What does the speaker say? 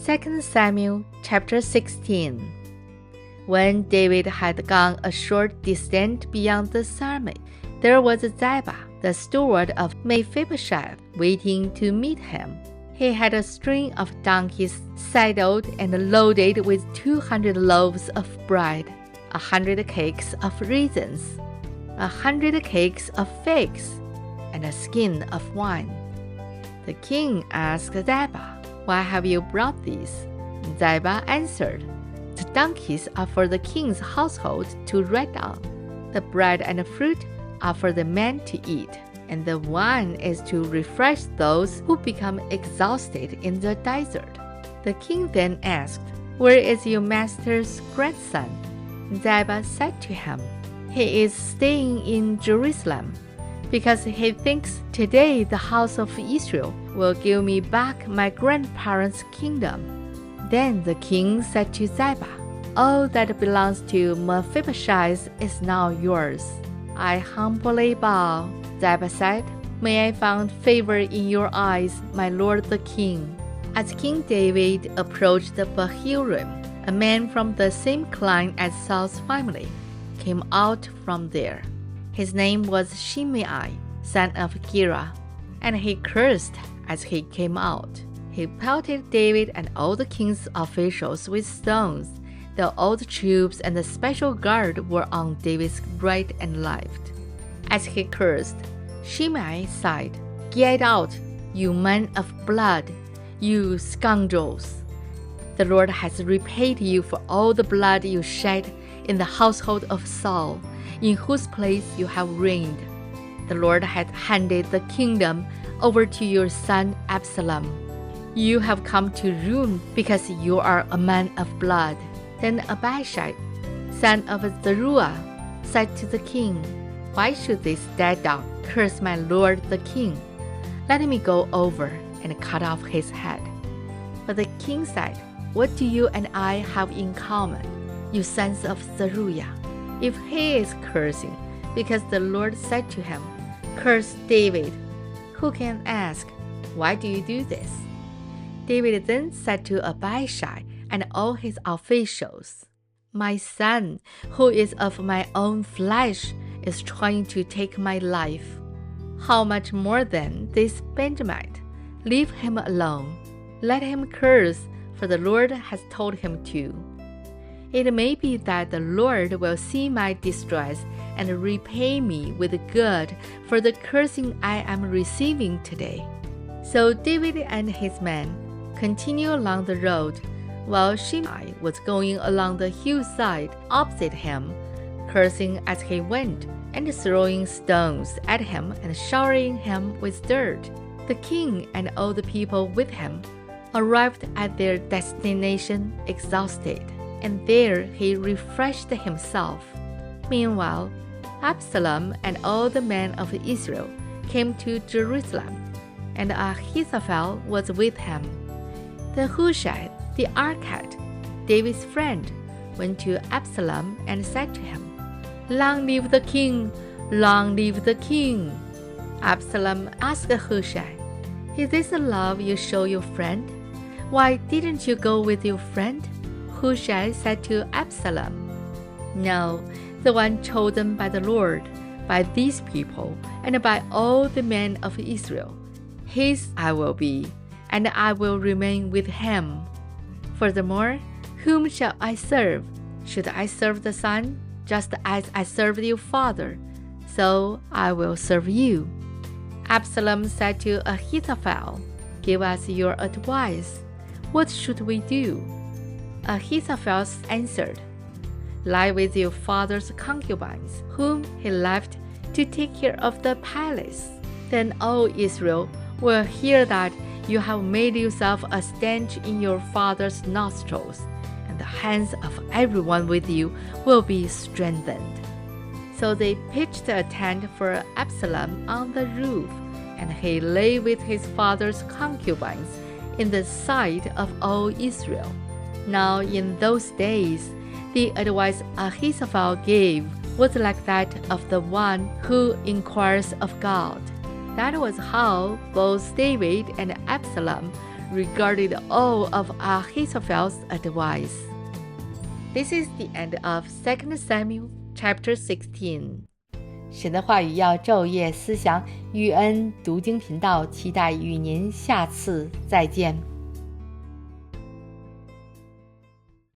2 Samuel chapter 16. When David had gone a short distance beyond the Sarmate, there was Ziba, the steward of Mephibosheth, waiting to meet him. He had a string of donkeys saddled and loaded with 200 loaves of bread, 100 cakes of raisins, 100 cakes of figs, and a skin of wine. The king asked Ziba, "Why have you brought these?" Ziba answered, "The donkeys are for the king's household to ride on. The bread and the fruit are for the men to eat, and the wine is to refresh those who become exhausted in the desert." The king then asked, "Where is your master's grandson?" Ziba said to him, "He is staying in Jerusalem, because he thinks today the house of Israel will give me back my grandparents' kingdom." Then the king said to Ziba, "All that belongs to Mephibosheth is now yours." "I humbly bow," Ziba said. "May I find favor in your eyes, my lord the king." As King David approached Bahurim, a man from the same clan as Saul's family came out from there. His name was Shimei, son of Gera, and he cursed as he came out. He pelted David and all the king's officials with stones. All the troops and the special guard were on David's right and left. As he cursed, Shimei sighed, "Get out, you men of blood, you scoundrels! The Lord has repaid you for all the blood you shed in the household of Saul, in whose place you have reigned. The Lord has handed the kingdom over to your son Absalom. You have come to ruin because you are a man of blood." Then Abishai, son of Zeruiah, said to the king, "Why should this dead dog curse my lord the king? Let me go over and cut off his head." But the king said, "What do you and I have in common, you sons of Zeruiah? If he is cursing because the Lord said to him, 'Curse David,' who can ask, 'Why do you do this?'" David then said to Abishai and all his officials, "My son, who is of my own flesh, is trying to take my life. How much more then this Benjamite? Leave him alone. Let him curse, for the Lord has told him to. It may be that the Lord will see my distress and repay me with good for the cursing I am receiving today." So David and his men continued along the road, while Shimei was going along the hillside opposite him, cursing as he went, and throwing stones at him and showering him with dirt. The king and all the people with him arrived at their destination exhausted, and there he refreshed himself. Meanwhile, Absalom and all the men of Israel came to Jerusalem, and Ahithophel was with him. The Hushai, the Archite, David's friend, went to Absalom and said to him, "Long live the king! Long live the king!" Absalom asked Hushai, "Is this the love you show your friend? Why didn't you go with your friend?" Hushai said to Absalom, "No, the one chosen by the Lord, by these people, and by all the men of Israel. His I will be, and I will remain with him. Furthermore, whom shall I serve? Should I serve the son, just as I served your father? So I will serve you." Absalom said to Ahithophel, "Give us your advice. What should we do?" Ahithophel answered, "Lie with your father's concubines, whom he left to take care of the palace. Then all Israel will hear that you have made yourself a stench in your father's nostrils, and the hands of everyone with you will be strengthened." So they pitched a tent for Absalom on the roof, and he lay with his father's concubines in the sight of all Israel. Now in those days, the advice Ahithophel gave was like that of the one who inquires of God. That was how both David and Absalom regarded all of Ahithophel's advice. This is the end of 2 Samuel chapter 16. 神的话语要昼夜思想，玉恩读经频道期待与您下次再见。